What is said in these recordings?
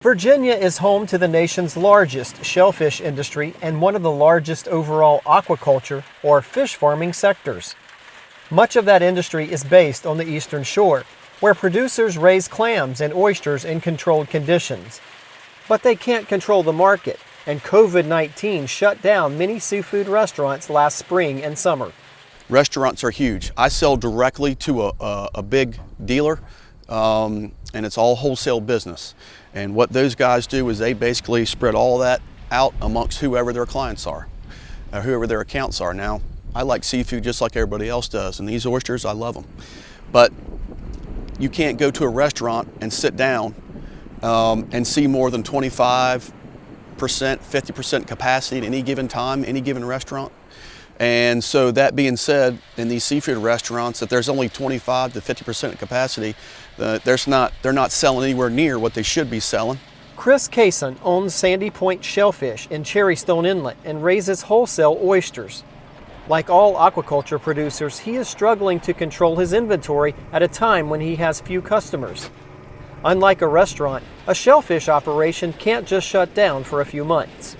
Virginia is home to the nation's largest shellfish industry and one of the largest overall aquaculture or fish farming sectors. Much of that industry is based on the eastern shore, where producers raise clams and oysters in controlled conditions. But they can't control the market, and COVID-19 shut down many seafood restaurants last spring and summer. Restaurants are huge. I sell directly to a big dealer, and it's all wholesale business. And what those guys do is they basically spread all that out amongst whoever their clients are, or whoever their accounts are. Now, I like seafood just like everybody else does, and these oysters, I love them. But you can't go to a restaurant and sit down and see more than 25%, 50% capacity at any given time, any given restaurant. And so that being said, in these seafood restaurants, if there's only 25 to 50% capacity, they're not selling anywhere near what they should be selling. Chris CAISON owns Sandy Point Shellfish in Cherrystone Inlet and raises wholesale oysters. Like all aquaculture producers, he is struggling to control his inventory at a time when he has few customers. Unlike a restaurant, a shellfish operation can't just shut down for a few months.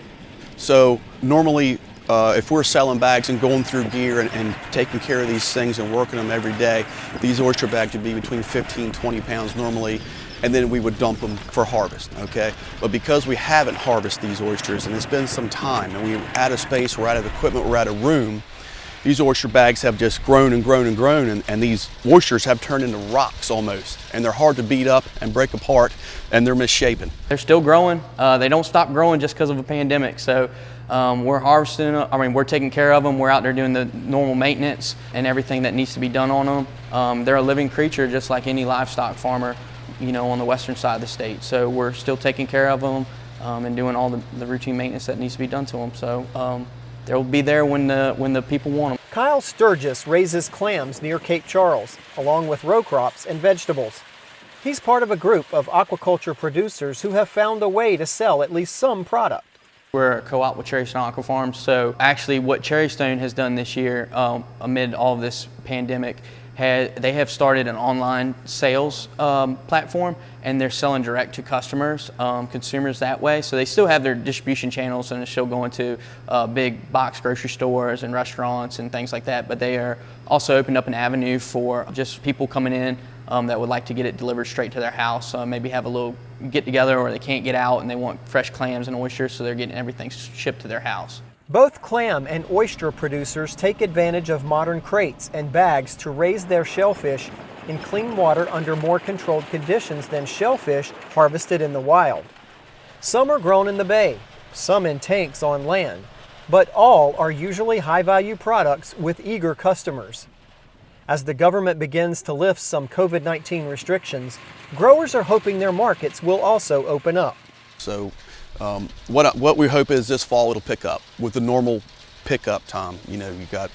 So normally, if we're selling bags and going through gear and taking care of these things and working them every day, these oyster bags would be between 15, 20 pounds normally, and then we would dump them for harvest, okay? But because we haven't harvested these oysters and it's been some time and we're out of space, we're out of equipment, we're out of room, these oyster bags have just grown and grown and grown, and these oysters have turned into rocks almost, and they're hard to beat up and break apart, and they're misshapen. They're still growing. They don't stop growing just because of a pandemic. So we're harvesting them. We're taking care of them. We're out there doing the normal maintenance and everything that needs to be done on them. They're a living creature just like any livestock farmer, on the western side of the state. So we're still taking care of them and doing all the routine maintenance that needs to be done to them. So they'll be there when the people want them. Kyle STURGIS raises clams near Cape Charles, along with row crops and vegetables. He's part of a group of aquaculture producers who have found a way to sell at least some product. We're a co-op with Cherrystone Aqua Farms, so actually what Cherrystone has done this year amid all of this pandemic, they have started an online sales platform, and they're selling direct to customers, consumers that way. So they still have their distribution channels and they're still going to big box grocery stores and restaurants and things like that, but they are also opened up an avenue for just people coming in that would like to get it delivered straight to their house, maybe have a little get together or they can't get out and they want fresh clams and oysters, so they're getting everything shipped to their house. Both clam and oyster producers take advantage of modern crates and bags to raise their shellfish in clean water under more controlled conditions than shellfish harvested in the wild. Some are grown in the bay, some in tanks on land, but all are usually high-value products with eager customers. As the government begins to lift some COVID-19 restrictions, growers are hoping their markets will also open up. So what we hope is this fall it'll pick up with the normal pickup time. You've got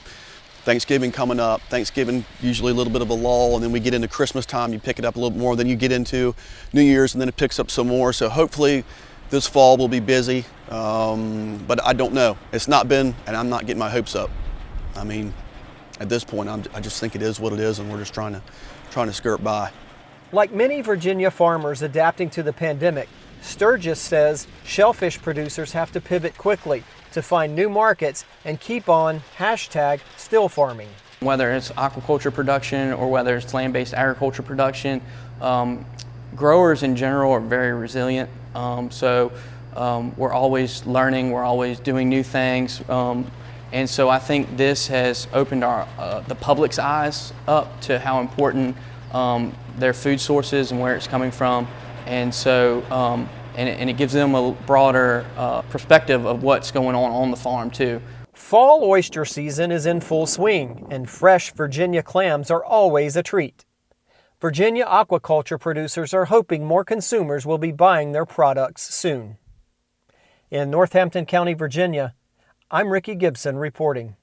Thanksgiving coming up. Thanksgiving usually a little bit of a lull, and then we get into Christmas time, you pick it up a little more, then you get into New Year's and then it picks up some more. So hopefully this fall will be busy, but I don't know. It's not been, and I'm not getting my hopes up. At this point, I just think it is what it is, and we're just trying to skirt by. Like many Virginia farmers adapting to the pandemic, STURGIS says shellfish producers have to pivot quickly to find new markets and keep on #still farming. Whether it's aquaculture production or whether it's land-based agriculture production, growers in general are very resilient. So we're always learning, we're always doing new things. And so I think this has opened the public's eyes up to how important their food source is and where it's coming from. And so, and it gives them a broader perspective of what's going on the farm too. Fall oyster season is in full swing, and fresh Virginia clams are always a treat. Virginia aquaculture producers are hoping more consumers will be buying their products soon. In Northampton County, Virginia, I'm Ricky Gibson reporting.